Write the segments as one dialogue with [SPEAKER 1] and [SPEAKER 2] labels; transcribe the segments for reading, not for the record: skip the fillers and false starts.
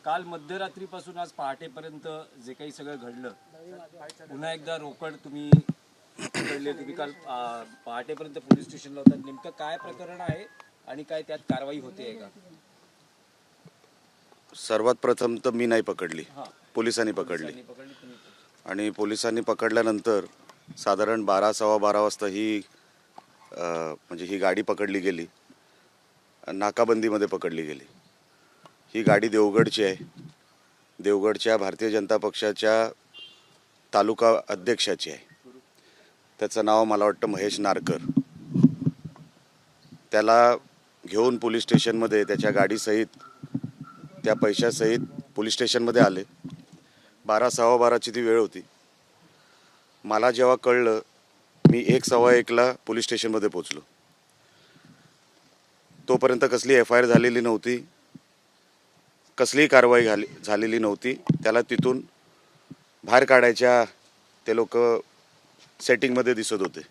[SPEAKER 1] काल मध्यरात्रीपासून आज पहाटेपर्यंत जे काही सगळं घडलं, पुन्हा एकदा रोकड तुम्ही पकडले. तुम्ही काल पहाटेपर्यंत पोलीस स्टेशनला होता. नेमकं काय प्रकरण आहे आणि काय त्यात कारवाई होते का?
[SPEAKER 2] सर्वात प्रथम तर मी नाही पकडली, पोलिसांनी पकडली. आणि पोलिसांनी पकडल्यानंतर साधारण 12-12:15 वाजता ही गाडी पकडली गेली, नाकाबंदीमध्ये पकडली गेली. ही गाडी देवगडची आहे. देवगडच्या भारतीय जनता पक्षाच्या तालुका अध्यक्षाची आहे. त्याचं नाव मला वाटतं महेश नारकर. त्याला घेऊन पोलीस स्टेशनमध्ये त्याच्या गाडीसहित त्या पैशासहित पोलीस स्टेशनमध्ये आले. 12-12:15ची ती वेळ होती. मला जेव्हा कळलं, मी 1-1:15ला पोलीस स्टेशनमध्ये पोचलो. तोपर्यंत कसली FIR झालेली नव्हती, कसलीही कारवाई झालेली नव्हती. त्याला तिथून बाहेर काढायच्या ते लोक सेटिंगमध्ये दिसत होते.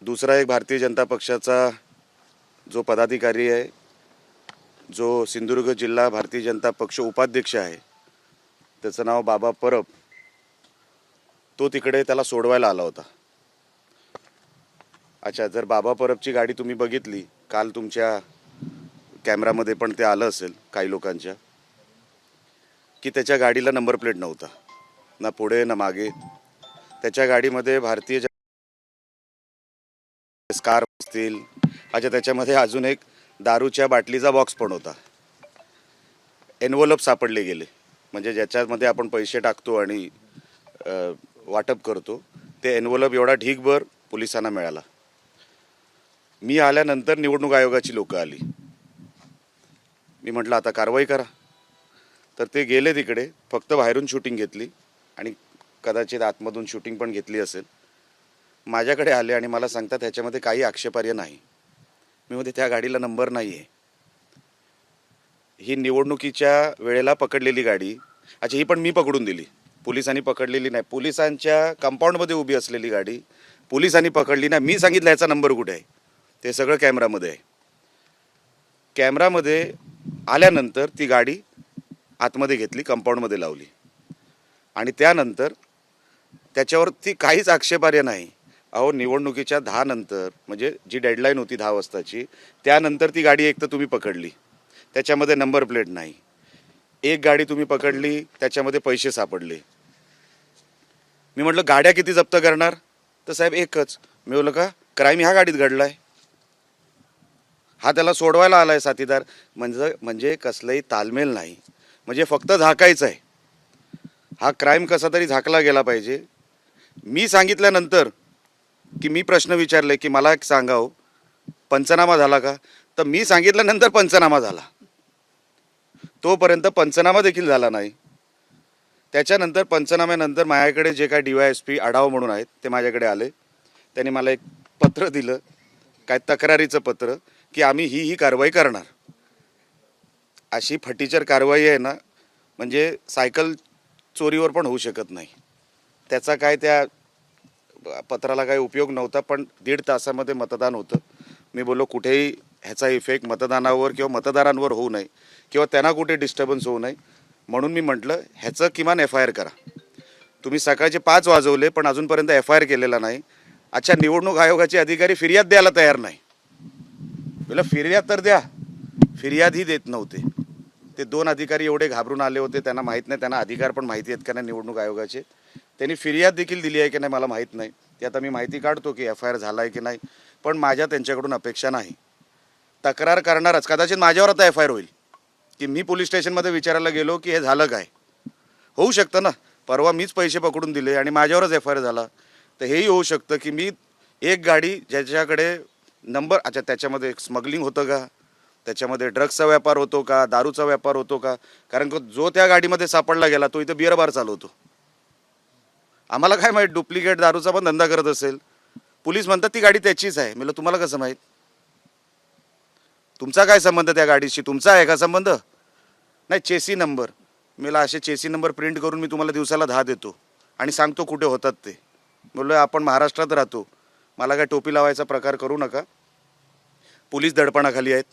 [SPEAKER 2] दुसरा एक भारतीय जनता पक्षाचा जो पदाधिकारी आहे, जो सिंधुदुर्ग जिल्हा भारतीय जनता पक्ष उपाध्यक्ष आहे, त्याचं नाव बाबा परब, तो तिकडे त्याला सोडवायला आला होता. अच्छा, जर बाबा परबची गाडी तुम्ही बघितली, काल तुमच्या कॅमेरामध्ये पण ते आलं असेल काही लोकांच्या, की त्याच्या गाडीला नंबर प्लेट नव्हता, ना पुढे ना मागे. त्याच्या गाडीमध्ये भारतीय स्कार्फ असतील. अच्छा, त्याच्यामध्ये अजून एक दारूच्या बाटलीचा बॉक्स पण होता. एनव्हलप सापडले गेले, म्हणजे ज्याच्यामध्ये आपण पैसे टाकतो आणि वाटप करतो, ते एनव्हलप एवढा ढीगभर पोलिसांना मिळाला. मी आल्यानंतर निवडणूक आयोगाची लोकं आली. मी म्हटलं आता कारवाई करा. तर ते गेले तिकडे, फक्त बाहेरून शूटिंग घेतली आणि कदाचित आतमधून शूटिंग पण घेतली असेल. माझ्याकडे आले आणि मला सांगतात ह्याच्यामध्ये काही आक्षेपार्ह नाही. मी म्हणते त्या गाडीला नंबर नाही आहे. ही निवडणुकीच्या वेळेला पकडलेली गाडी. अच्छा, ही पण मी पकडून दिली, पोलिसांनी पकडलेली नाही. पोलिसांच्या कंपाऊंडमध्ये उभी असलेली गाडी पोलिसांनी पकडली नाही. मी सांगितलं ह्याचा नंबर कुठे आहे, ते सगळं कॅमेरामध्ये आहे. कॅमेरामध्ये आल्यानंतर ती गाडी आतमध्ये घेतली, कंपाऊंडमध्ये लावली आणि त्यानंतर त्याच्यावरती काहीच आक्षेपार्ह नाही. अहो, निवडणुकीच्या 10 नंतर, म्हणजे जी डेडलाईन होती 10 वाजताची, त्यानंतर ती गाडी एक तर तुम्ही पकडली, त्याच्यामध्ये नंबर प्लेट नाही. एक गाडी तुम्ही पकडली, त्याच्यामध्ये पैसे सापडले. मी म्हटलं गाड्या किती जप्त करणार? तर साहेब एकच. मी बोललो का क्राईम ह्या गाडीत घडलाय, हा त्याला सोडवायला आलाय साथीदार. म्हणजे कसलंही तालमेल नाही, म्हणजे फक्त झाकायचं आहे. हा क्राईम कसा तरी झाकला गेला पाहिजे. मी सांगितल्यानंतर की मी प्रश्न विचारले की मला एक सांगाव, पंचनामा झाला का? तर मी सांगितल्यानंतर पंचनामा झाला. तोपर्यंत पंचनामा देखील झाला नाही. त्याच्यानंतर पंचनाम्यानंतर माझ्याकडे जे काय DYSP आढाव म्हणून आहेत ते माझ्याकडे आले. त्यांनी मला एक पत्र दिलं, काय तक्रारीचं पत्र, की आम्ही ही कारवाई करणार. अशी फटीचर कारवाई आहे ना, म्हणजे सायकल चोरीवर पण होऊ शकत नाही. त्याचा काय त्या पत्राला काही उपयोग नव्हता. पण 1.5 तासामध्ये मतदान होतं. मी बोललो कुठेही ह्याचा इफेक्ट मतदानावर किंवा मतदारांवर होऊ नये किंवा त्यांना कुठे डिस्टर्बन्स होऊ नये, म्हणून मी म्हटलं ह्याचं किमान FIR करा. तुम्ही सकाळचे 5 वाजवले पण अजूनपर्यंत FIR केलेला नाही. अच्छा, निवडणूक आयोगाचे अधिकारी फिर्याद द्यायला तयार नाही. मला फिर्याद तर द्या, फिर्यादही देत नव्हते. ते 2 अधिकारी एवढे घाबरून आले होते, त्यांना माहीत नाही, त्यांना अधिकार पण माहिती आहेत का नाही निवडणूक आयोगाचे. त्यांनी फिर्याद देखील दिली आहे की नाही मला माहीत नाही. ते आता मी माहिती काढतो की FIR झाला आहे की नाही. पण माझ्या त्यांच्याकडून अपेक्षा नाही. तक्रार करणारच, कदाचित माझ्यावर आता FIR होईल की मी पोलीस स्टेशनमध्ये विचारायला गेलो की हे झालं काय. होऊ शकतं ना, परवा मीच पैसे पकडून दिले आणि माझ्यावरच FIR झाला. तर हेही होऊ शकतं की मी एक गाडी ज्याच्याकडे नंबर, अच्छा त्याच्यामध्ये स्मगलिंग होतं का, त्याच्यामध्ये ड्रग्सचा व्यापार होतो का, दारूचा व्यापार होतो का? कारण जो त्या गाडीमध्ये सापडला गेला तो इथं बिअर बार चालवतो. आम्हाला काय माहीत, डुप्लिकेट दारूचा पण धंदा करत असेल. पोलीस म्हणतात ती गाडी त्याचीच आहे. म्हणलं तुम्हाला कसं माहीत? तुमचा काय संबंध त्या गाडीशी? तुमचा आहे का संबंध? नाही, चेसी नंबर. मला असे चेसी नंबर प्रिंट करून मी तुम्हाला दिवसाला 10 देतो आणि सांगतो कुठे होतात ते. बोललो आपण महाराष्ट्रात राहतो, मला काय टोपी लावायचा प्रकार करू नका. पोलीस दडपणाखाली आहेत.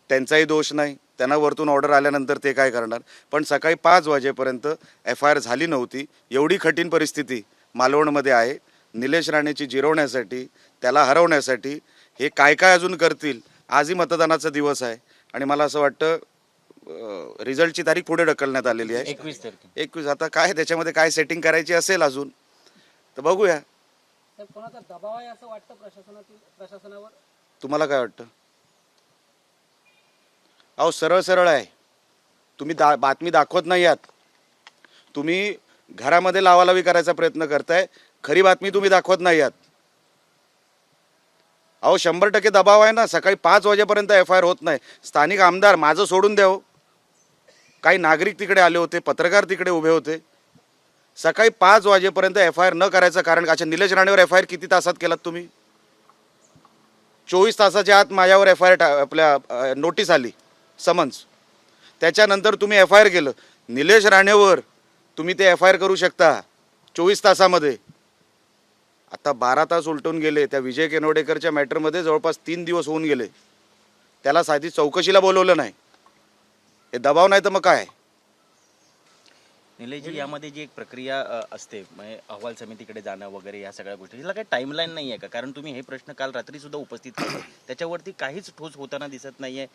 [SPEAKER 2] त्यांचाही दोष नाही, त्यांना वरतून ऑर्डर आल्यानंतर ते काय करणार. पण सकाळी 5 वाजेपर्यंत FIR झाली नव्हती. एवढी कठीण परिस्थिती मालवणमध्ये आहे. निलेश राणेची जिरवण्यासाठी, त्याला हरवण्यासाठी हे काय काय अजून करतील. आजही मतदानाचा दिवस आहे आणि मला असं वाटतं रिझल्टची तारीख पुढे ढकलण्यात आलेली आहे
[SPEAKER 3] 21 तारखे.
[SPEAKER 2] 21. आता काय त्याच्यामध्ये काय सेटिंग करायची असेल अजून तर बघूया.
[SPEAKER 4] तर कोणाचा दबाव आहे असं वाटतं प्रशासनावर?
[SPEAKER 2] तुम्हाला काय वाटतं? अहो सरळ सरळ आहे. तुम्ही बातमी दाखवत नाही आहात. तुम्ही घरामध्ये लावालावी करायचा प्रयत्न करताय. खरी बातमी तुम्ही दाखवत नाही आहात. अहो 100% दबाव आहे ना. सकाळी 5 वाजेपर्यंत FIR होत नाही. स्थानिक आमदार माझं सोडून द्या हो. काही नागरिक तिकडे आले होते, पत्रकार तिकडे उभे होते. सकाळी 5 वाजेपर्यंत FIR न करायचं कारण अच्छा निलेश राणेवर FIR किती तासात केलात तुम्ही? 24 तासाच्या आत माझ्यावर FIR आपल्या नोटीस आली, समन्स. त्याच्यानंतर तुम्ही FIR केलं. निलेश राणेवर तुम्ही ते FIR करू शकता 24 तासामध्ये. आता 12 तास उलटून गेले. त्या विजय केनवडेकरच्या मॅटरमध्ये जवळपास 3 दिवस होऊन गेले. त्याला साधी चौकशीला बोलवलं नाही. हे दबाव नाही तर मग काय?
[SPEAKER 3] निलेशजी, यामध्ये जी एक प्रक्रिया असते म्हणजे अहवाल समितीकडे जाणं वगैरे या सगळ्या गोष्टी, हिला काही टाईमलाईन नाही आहे का? कारण तुम्ही हे प्रश्न काल रात्री सुद्धा उपस्थित केले, त्याच्यावरती काहीच ठोस होताना दिसत नाहीये.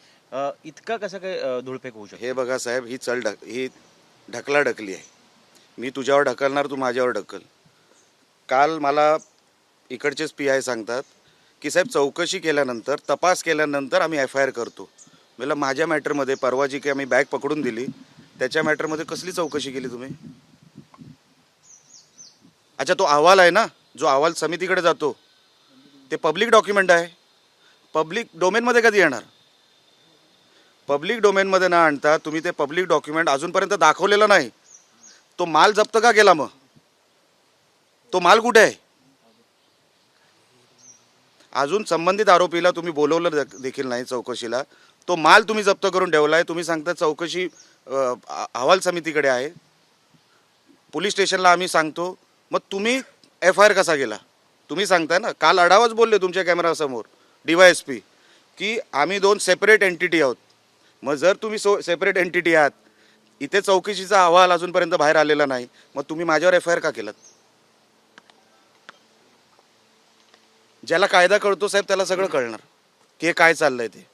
[SPEAKER 3] इतका कसं काय धुळफेक होऊ शकतो?
[SPEAKER 2] हे बघा साहेब, ही ढकलाढकली आहे. मी तुझ्यावर ढकलणार, तू माझ्यावर ढकल. काल मला इकडचेच PI सांगतात की साहेब चौकशी केल्यानंतर, तपास केल्यानंतर आम्ही FIR करतो. मला माझ्या मॅटरमध्ये परवा जी की आम्ही बॅग पकडून दिली त्याच्या मॅटरमध्ये कसली चौकशी केली तुम्ही? अच्छा, तो अहवाल आहे ना, जो अहवाल समितीकडे जातो ते पब्लिक डॉक्युमेंट आहे. पब्लिक डोमेनमध्ये कधी येणार? पब्लिक डोमेनमध्ये न आणता तुम्ही ते पब्लिक डॉक्युमेंट अजूनपर्यंत दाखवलेलं नाही. तो माल जप्त का केला मग? तो माल कुठे आहे? अजून संबंधित आरोपीला तुम्ही बोलवलं देखील नाही चौकशीला. तो माल तुम्ही जप्त करून ठेवलाय. तुम्ही सांगता चौकशी अहवाल समितीकडे आहे, पोलीस स्टेशनला आम्ही सांगतो. मग तुम्ही FIR कसा केला? तुम्ही सांगताय ना. काल आढावाच बोलले तुमच्या कॅमेरासमोर DYSP की आम्ही 2 सेपरेट एंटिटी आहोत. मग जर तुम्ही सेपरेट एंटिटी आहात, इथे चौकशीचा अहवाल अजूनपर्यंत बाहेर आलेला नाही, मग तुम्ही माझ्यावर FIR का केलात? ज्याला कायदा कळतो साहेब त्याला सगळं कळणार की हे काय चाललंय ते.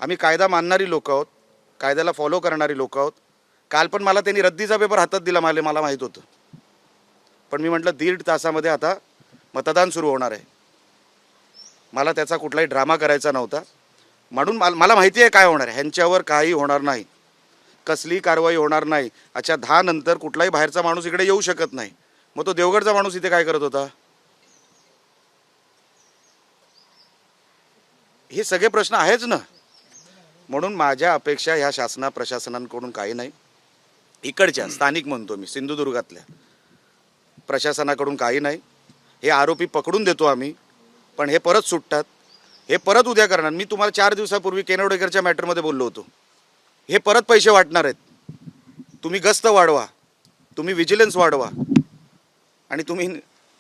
[SPEAKER 2] आम्ही कायदा मानणारी लोक आहोत, कायद्याला फॉलो करणारी लोक आहोत. काल पण मला त्यांनी रद्दीचा पेपर हातात दिला, मला माहीत होतं. पण मी म्हटलं 1.5 तासामध्ये आता मतदान सुरू होणार आहे. मला त्याचा कुठलाही ड्रामा करायचा नव्हता. म्हणून मला माहिती आहे काय होणार आहे. ह्यांच्यावर काही होणार नाही, कसली कारवाई होणार नाही. अच्छा 10 नंतर कुठलाही बाहेरचा माणूस इकडे येऊ शकत नाही. मग तो देवगडचा माणूस इथे काय करत होता? हे सगळे प्रश्न आहेच ना. म्हणून माझ्या अपेक्षा ह्या प्रशासनाकडून काही नाही. इकडच्या स्थानिक म्हणतो मी, सिंधुदुर्गातल्या प्रशासनाकडून काही नाही. हे आरोपी पकडून देतो आम्ही, पण हे परत सुटतात. हे परत उद्या करणार. मी तुम्हाला 4 दिवसापूर्वी केनवडेकरच्या मॅटरमध्ये बोललो होतो. हे परत पैसे वाटणार आहेत. तुम्ही गस्त वाढवा, तुम्ही विजिलन्स वाढवा. आणि तुम्ही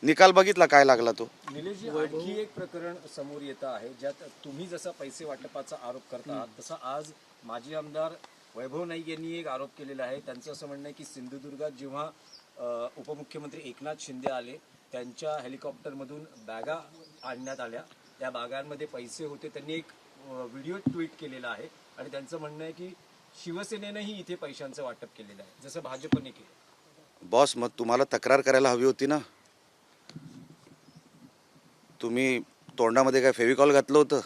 [SPEAKER 2] निकाल बघितला काय लागला तो.
[SPEAKER 1] निलेशजी, आणखी एक प्रकरण समोर येतं आहे ज्यात तुम्ही जसा पैसे वाटपाचा आरोप करता आहात तसा आज माजी आमदार वैभव नाईक यांनी एक आरोप केलेला आहे. त्यांचं असं म्हणणं आहे की सिंधुदुर्गात जेव्हा उपमुख्यमंत्री एकनाथ शिंदे आले, त्यांच्या हेलिकॉप्टरमधून बॅगा आणण्यात आल्या. त्या बॅगांमध्ये पैसे होते. त्यांनी एक व्हिडिओ ट्विट केलेला आहे आणि त्यांचं म्हणणं आहे की शिवसेनेनंही इथे पैशांचं वाटप केलेलं आहे जसं भाजपने केलं.
[SPEAKER 2] बॉस, मग तुम्हाला तक्रार करायला हवी होती ना. तुम्ही तोंडामध्ये काय फेविकॉल घातलं होतं?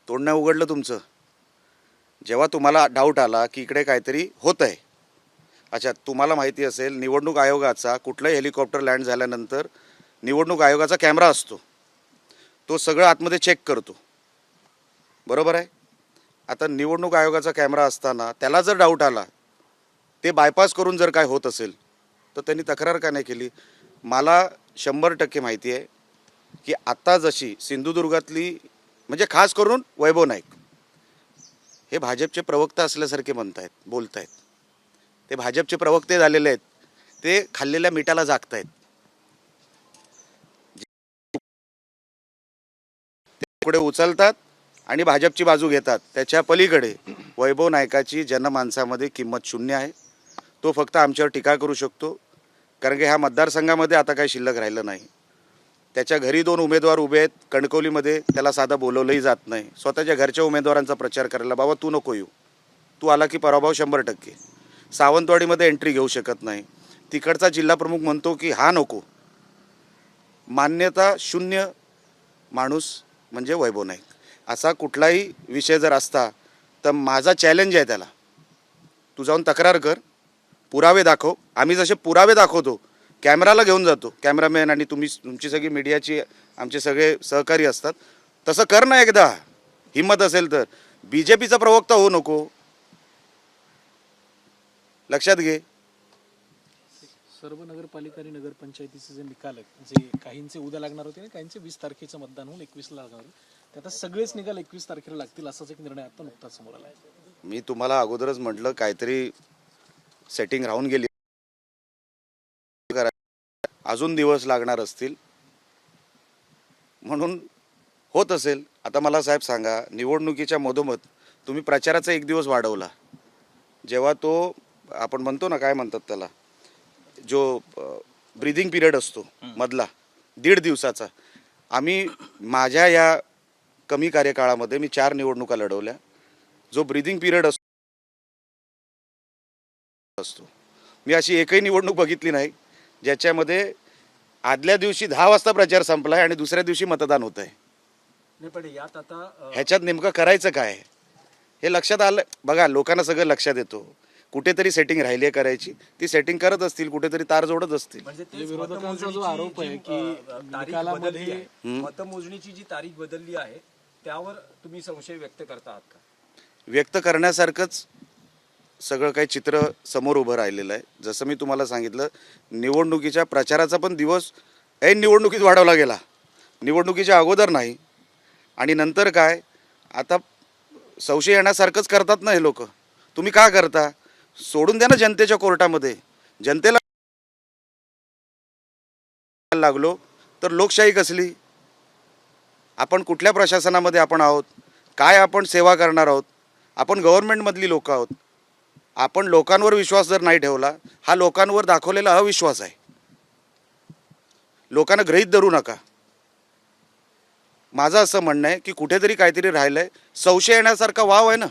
[SPEAKER 2] तोंड नाही उघडलं तुमचं. जेव्हा तुम्हाला डाऊट आला की इकडे काहीतरी होत आहे. अच्छा, तुम्हाला माहिती असेल निवडणूक आयोगाचा कुठलंही हेलिकॉप्टर लँड झाल्यानंतर निवडणूक आयोगाचा कॅमेरा असतो. तो सगळं आतमध्ये चेक करतो, बरोबर आहे. आता निवडणूक आयोगाचा कॅमेरा असताना त्याला जर डाऊट आला, ते बायपास करून जर काय होत असेल तर त्यांनी तक्रार का नाही केली? मला 100% माहिती आहे की आता जशी सिंधुदुर्गातली म्हणजे खास करून वैभव नाईक हे भाजपचे प्रवक्ता असल्यासारखे बोलत आहेत. ते भाजपचे प्रवक्ते झालेले आहेत. ते खाल्लेल्या मिठाला जागतायत. ते पुढे उचलतात आणि भाजपची बाजू घेतात, त्याच्या पलीकडे वैभव नाईकाची जनमानसामध्ये किंमत शून्य आहे. तो फक्त आमच्यावर टीका करू शकतो, कारण की ह्या मतदारसंघामध्ये आता काही शिल्लक राहिलं नाही. त्याच्या घरी 2 उमेदवार उभे आहेत. कणकवलीमध्ये त्याला साधं बोलवलंही जात नाही. स्वतःच्या घरच्या उमेदवारांचा प्रचार करायला, बाबा तू नको येऊ, तू आला की पराभव 100%. सावंतवाडीमध्ये एंट्री घेऊ शकत नाही. तिकडचा जिल्हा प्रमुख म्हणतो की हा नको. मान्यता शून्य माणूस म्हणजे वैभव नाईक. असा कुठलाही विषय जर असता तर माझा चॅलेंज आहे त्याला, तू जाऊन तक्रार कर, पुरावे दाखव. आम्ही जसे पुरावे दाखवतो, कॅमेराला घेऊन जातो, कॅमेरामॅन आणि तुमची सगळी मीडियाची आमचे सगळे सहकारी असतात, तसं कर ना एकदा, हिम्मत असेल तर. BJPचा प्रवक्ता होऊ नको, लक्षात घे.
[SPEAKER 5] सर्व नगरपालिका आणि नगरपंचायतीचे जे निकाल आहेत, जे काहींचे उद्या लागणार होते आणि काहींचे 20 तारखेचं मतदान होऊन 21 ला लागणार होते, ते आता सगळेच निकाल 21 तारखेला लागतील असाच एक निर्णय आता नुकताच समोर आला आहे.
[SPEAKER 2] मी तुम्हाला अगोदरच म्हटलं काहीतरी सेटिंग राहून गेली, अजून दिवस लागणार असतील म्हणून होत असेल. आता मला साहेब सांगा, निवडणुकीच्या मधोमध तुम्ही प्रचाराचा 1 दिवस वाढवला, जेव्हा तो आपण म्हणतो ना, काय म्हणतात त्याला, जो ब्रीदिंग पिरियड असतो मधला 1.5 दिवसाचा. आम्ही माझ्या या कमी कार्यकाळामध्ये मी 4 निवडणुका लढवल्या. जो ब्रीदिंग पिरियड असतो, मी अशी एकही निवडणूक बघितली नाही ज्याच्यामध्ये आदल्या दिवशी 10 वाजता प्रचार संपला आहे आणि दुसऱ्या दिवशी मतदान होत आहे.
[SPEAKER 1] नाही पण यात आता
[SPEAKER 2] ह्याच्यात नेमकं करायचं काय हे लक्षात आलं. बघा, लोकांना सगळं लक्षात येतो. कुठेतरी सेटिंग राहिली आहे करायची, ती सेटिंग करत असतील, कुठेतरी तार जोडत असतील.
[SPEAKER 1] म्हणजे तेच
[SPEAKER 5] विरोधकांचा जो आरोप आहे की
[SPEAKER 1] तारीख
[SPEAKER 5] निकालामध्ये
[SPEAKER 1] बदलली आहे, मतमोजणीची जी तारीख बदलली आहे त्यावर तुम्ही संशय व्यक्त करता आहात का?
[SPEAKER 2] व्यक्त करण्यासारखंच सगळं काही चित्र समोर उभं राहिलेलं आहे. जसं मी तुम्हाला सांगितलं, निवडणुकीच्या प्रचाराचा पण दिवस ऐन निवडणुकीत वाढवला गेला, निवडणुकीच्या अगोदर नाही. आणि नंतर काय, आता संशय येण्यासारखंच करतात ना हे लोक. तुम्ही का करता? सोडून द्या ना जनतेच्या कोर्टामध्ये. जनतेला लागलो तर लोकशाही कसली? आपण कुठल्या प्रशासनामध्ये आपण आहोत? काय आपण सेवा करणार आहोत? आपण गव्हर्नमेंटमधली लोक आहोत. आपण लोकांवर विश्वास जर नाही ठेवला, हा लोकांवर दाखवलेला अविश्वास आहे. लोकांना गृहीत धरू नका. माझं असं म्हणणं आहे की कुठेतरी काहीतरी राहिलंय. संशय येण्यासारखा वाव आहे ना,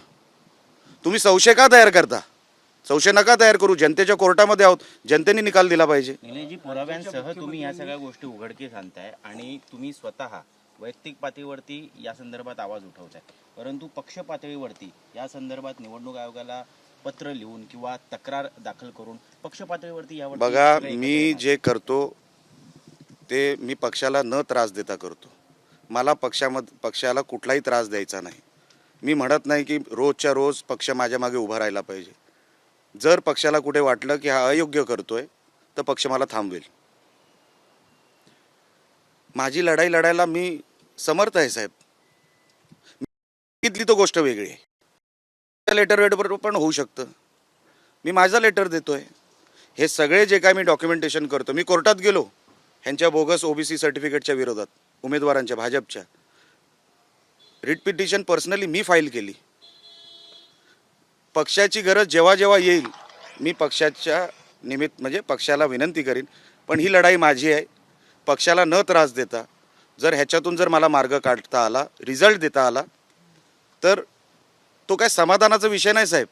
[SPEAKER 2] तुम्ही संशय का तयार करता? संशय नका तयार करू. जनतेच्या कोर्टामध्ये आहोत, जनतेने निकाल दिला पाहिजे.
[SPEAKER 3] निलेशजी, पुराव्यांसह तुम्ही या सगळ्या गोष्टी उघडकीस आणताय आणि तुम्ही स्वतः वैयक्तिक पातळीवरती या संदर्भात आवाज उठवताय, परंतु पक्ष पातळीवरती या संदर्भात निवडणूक आयोगाला पत्र लिहून किंवा तक्रार दाखल करून पक्ष पातळीवरती यावर
[SPEAKER 2] बघा, मी जे करतो ते मी पक्षाला न त्रास देता करतो. मला पक्षाला कुठलाही त्रास द्यायचा नाही. मी म्हणत नाही की रोजच्या रोज पक्ष माझ्या मागे उभा राहायला पाहिजे. जर पक्षाला कुठे वाटलं की हा अयोग्य करतोय तर पक्ष मला थांबवेल. माझी लढाई लढायला मी समर्थ आहे साहेब. घेतली तो गोष्ट वेगळी आहे. लेटर वेटवर पण होऊ शकतं. मी माझा लेटर देतोय. हे सगळे जे काय मी डॉक्युमेंटेशन करतो, मी कोर्टात गेलो ह्यांच्या बोगस OBC सर्टिफिकेटच्या विरोधात, उमेदवारांच्या, भाजपच्या रिट पिटिशन पर्सनली मी फाईल केली. पक्षाची गरज जेव्हा जेव्हा येईल मी पक्षाच्या म्हणजे पक्षाला विनंती करीन. पण ही लढाई माझी आहे. पक्षाला न त्रास देता जर ह्याच्यातून जर मला मार्ग काढता आला, रिझल्ट देता आला, तर तो काय समाधानाचा विषय नाही साहेब.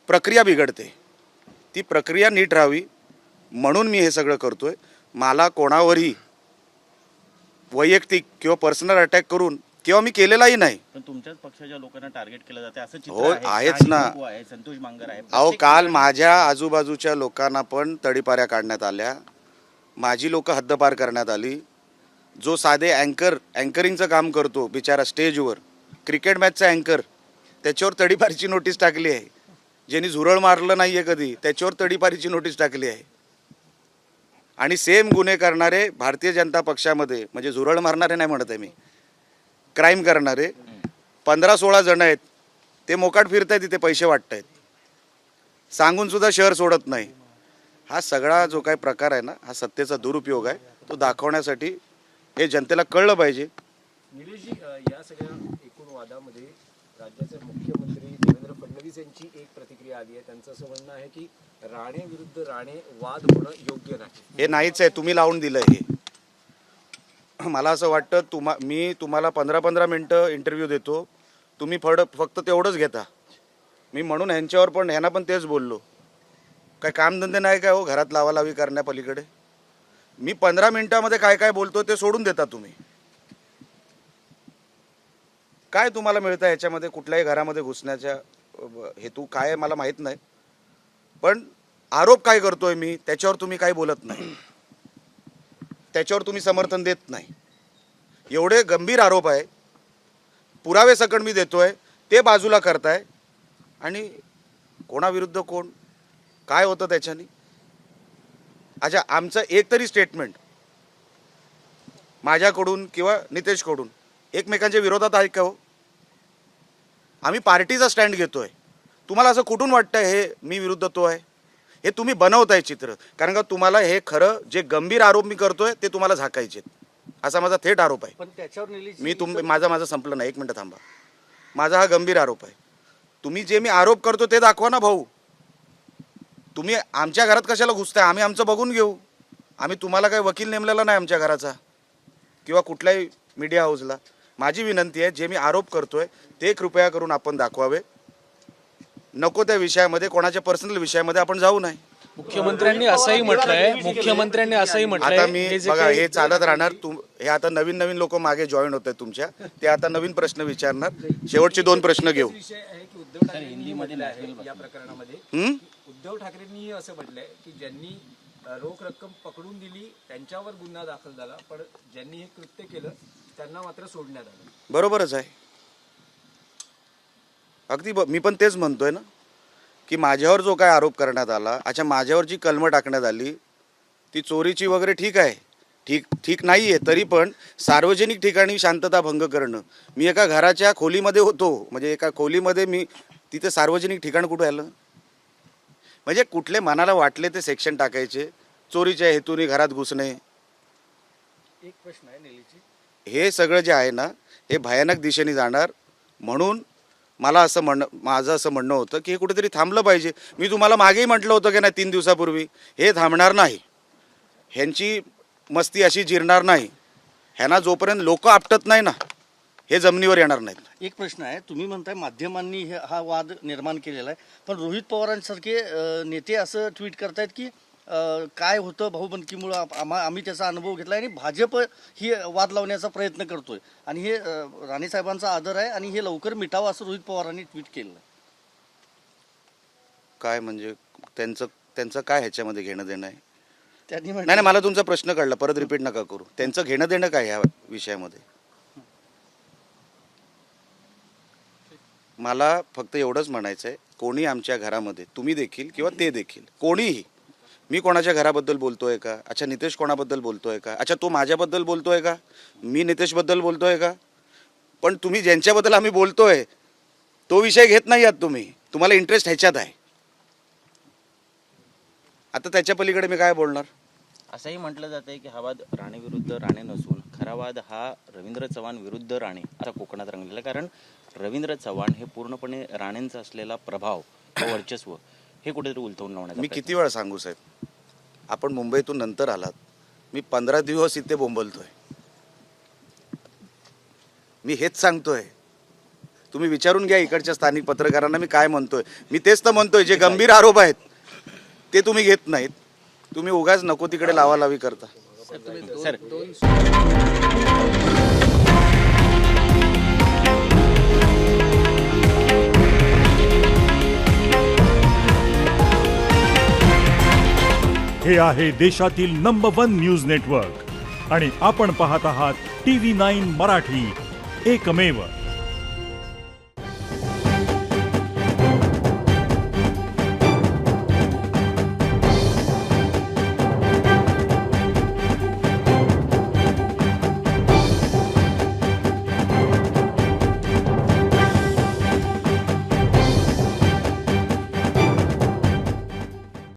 [SPEAKER 2] प्रक्रिया बिघडते, ती प्रक्रिया नीट राहावी म्हणून मी हे सगळं करतोय. मला कोणावरही वैयक्तिक किंवा पर्सनल अटॅक करून किंवा मी केलेलाही नाही.
[SPEAKER 3] पण तुमच्याच पक्षाच्या लोकांना टार्गेट केलं जाते असं चित्र
[SPEAKER 2] हो,
[SPEAKER 3] आहे.
[SPEAKER 2] आहेच ना.
[SPEAKER 3] आहे, संतोष मांगर आहे.
[SPEAKER 2] अहो, काल माझ्या आजूबाजूच्या लोकांना पण तडीपाऱ्या काढण्यात आल्या. माझी लोक हद्दपार करण्यात आली. जो साधे अँकरिंगचं काम करतो बिचारा स्टेजवर, क्रिकेट मॅचचा अँकर, त्याच्यावर तडीपारीची नोटीस टाकली आहे. ज्यांनी झुरळ मारलं नाही आहे कधी, त्याच्यावर तडीपारीची नोटीस टाकली आहे. आणि सेम गुन्हे करणारे भारतीय जनता पक्षामध्ये, म्हणजे झुरळ मारणारे नाही म्हणत आहे मी, क्राईम करणारे 15-16 जण आहेत. ते मोकाट फिरत आहेत, तिथे पैसे वाटत आहेत, सांगून सुद्धा शहर सोडत नाही. हा सगळा जो काही प्रकार आहे ना, हा सत्तेचा दुरुपयोग आहे. तो दाखवण्यासाठी हे जनतेला कळलं पाहिजे
[SPEAKER 1] निलेशजी, या सगळ्या एकूण वादामध्ये राज्याचे मुख्यमंत्री देवेंद्र फडणवीस यांची एक प्रतिक्रिया आली आहे. त्यांचं असं म्हणणं आहे की राणे विरुद्ध राणे वाद होणं योग्य नाही.
[SPEAKER 2] हे नाहीच आहे, तुम्ही लावून दिलं हे. मला असं वाटतं मी तुम्हाला 15-15 मिनटं इंटरव्ह्यू देतो, तुम्ही फक्त तेवढंच घेता. मी म्हणून ह्यांना पण तेच बोललो, काय कामधंदे नाही काय हो घरात लावालावी करण्यापलीकडे. मी 15 मिनिटामध्ये काय काय बोलतो ते सोडून देता तुम्ही. काय तुम्हाला मिळतं याच्यामध्ये? कुठल्याही घरामध्ये घुसण्याचा हेतू काय आहे मला माहीत नाही, पण आरोप काय करतोय मी त्याच्यावर तुम्ही काही बोलत नाही, त्याच्यावर तुम्ही समर्थन देत नाही. एवढे गंभीर आरोप आहे, पुरावे सकट मी देतोय, ते बाजूला करताय. आणि कोणाविरुद्ध कोण काय होतं त्याच्याने? अच्छा, आमचं एक तरी स्टेटमेंट माझ्याकडून किंवा नितेशकडून एकमेकांच्या विरोधात आहे का हो? आम्ही पार्टीचा स्टँड घेतोय. तुम्हाला असं कुठून वाटतं हे मी विरुद्ध तो आहे? हे तुम्ही बनवताय चित्र, कारण का तुम्हाला हे खरं जे गंभीर आरोप मी करतोय ते तुम्हाला झाकायचे, असा माझा थेट आरोप आहे.
[SPEAKER 4] पण त्याच्यावर
[SPEAKER 2] मी माझं संपलं नाही, 1 मिनिट थांबा. माझा हा गंभीर आरोप आहे. तुम्ही जे मी आरोप करतो ते दाखवा ना भाऊ. तुम्ही आमच्या घरात कशाला घुसताय? आम्ही आमचं बघून घेऊ. आम्ही तुम्हाला काही वकील नेमलेला नाही आमच्या घराचा किंवा कुठल्याही मीडिया हाऊसला. माझी विनंती आहे, जे मी आरोप करतोय ते कृपया करून आपण दाखवावे. नको त्या विषयामध्ये, कोणाच्या पर्सनल विषयामध्ये आपण जाऊ नये.
[SPEAKER 5] मुख्यमंत्र्यांनी असंही म्हटलंय,
[SPEAKER 2] आता मी बघा हे चालत राहणार. हे आता नवीन लोक मागे जॉईन होत आहेत तुमच्या, ते आता नवीन प्रश्न विचारणार. शेवटचे 2 प्रश्न घेऊ.
[SPEAKER 1] विषय आहे की उद्धव ठाकरेंनी म्हटलं आहे या प्रकरणामध्ये, उद्धव ठाकरेंनी असं म्हटलंय की ज्यांनी रोख रक्कम पकडून दिली त्यांच्यावर गुन्हा दाखल झाला, पण ज्यांनी हे कृत्य केलं त्यांना मात्र सोडण्यात आलं.
[SPEAKER 2] बरोबरच आहे अगदी. मी पण तेच म्हणतोय ना की माझ्यावर जो काय आरोप करण्यात आला, अच्छा माझ्यावर जी कलमं टाकण्यात आली ती चोरीची वगैरे ठीक आहे, ठीक नाही आहे, तरी पण सार्वजनिक ठिकाणी शांतता भंग करणं. मी एका घराच्या खोलीमध्ये होतो, म्हणजे एका खोलीमध्ये मी तिथे सार्वजनिक ठिकाण कुठं आलं? म्हणजे कुठले मनाला वाटले ते सेक्शन टाकायचे, चोरीच्या हेतूने घरात घुसणे.
[SPEAKER 4] एक प्रश्न आहे निलेशजी,
[SPEAKER 2] हे सगळं जे आहे ना हे भयानक दिशेने जाणार. म्हणून माझं असं म्हणणं होतं की हे कुठेतरी थांबलं पाहिजे. मी तुम्हाला मागेही म्हटलं होतं की नाही 3 दिवसापूर्वी, हे थांबणार नाही. ह्यांची मस्ती अशी जिरणार नाही. ह्यांना जोपर्यंत लोक आपटत नाही ना, हे जमिनीवर येणार नाहीत.
[SPEAKER 6] एक प्रश्न आहे, तुम्ही म्हणताय माध्यमांनी हा वाद निर्माण केलेला आहे, पण रोहित पवारांसारखे नेते असं ट्विट करतायत की काय होतं भाऊबंदकीमुळं आम्ही त्याचा अनुभव घेतला आणि भाजप ही वाद लावण्याचा प्रयत्न करतोय आणि हे राणेसाहेबांचा आदर आहे आणि हे लवकर मिटावं असं रोहित पवारांनी ट्विट केलं.
[SPEAKER 2] काय म्हणजे त्यांचं काय ह्याच्यामध्ये घेणं देणं आहे?
[SPEAKER 6] त्यांनी
[SPEAKER 2] नाही, मला तुमचा प्रश्न कळला, परत रिपीट नका करू. त्यांचं घेणं देणं काय ह्या विषयामध्ये? मला फक्त एवढंच म्हणायचं आहे, कोणी आमच्या घरामध्ये, तुम्ही देखील किंवा ते देखील, कोणीही, मी कोणाच्या घराबद्दल बोलतोय का? अच्छा नितेश कोणाबद्दल बोलतोय का? अच्छा तो माझ्याबद्दल बोलतोय का? मी नितेशबद्दल बोलतोय का? पण तुम्ही ज्यांच्याबद्दल आम्ही बोलतोय तो विषय घेत नाही आहात तुम्ही. तुम्हाला इंटरेस्ट ह्याच्यात आहे. आता त्याच्या पलीकडे मी काय बोलणार?
[SPEAKER 3] असंही म्हटलं जात आहे की हा वाद राणे विरुद्ध राणे नसून खरा वाद हा रवींद्र चव्हाण विरुद्ध राणे असा कोकणात रंगलेला. कारण रवींद्र चव्हाण हे पूर्णपणे राणेंचा असलेला प्रभाव व वर्चस्व हे कुठेतरी उलथवून लावण्यात.
[SPEAKER 2] मी किती वेळा सांगू साहेब, आपण मुंबईतून नंतर आलात, मी 15 दिवस इथे बोंबलतोय. मी हेच सांगतोय, तुम्ही विचारून घ्या इकडच्या स्थानिक पत्रकारांना मी काय म्हणतोय. मी तेच तर म्हणतोय, जे गंभीर आरोप आहेत ते तुम्ही घेत नाहीत. तुम्ही उगाच नको तिकडे लावालावी करता.
[SPEAKER 3] सर
[SPEAKER 7] हे आहे देशातील नंबर 1 न्यूज नेटवर्क आणि आपण पाहत आहात TV9 मराठी, एकमेव.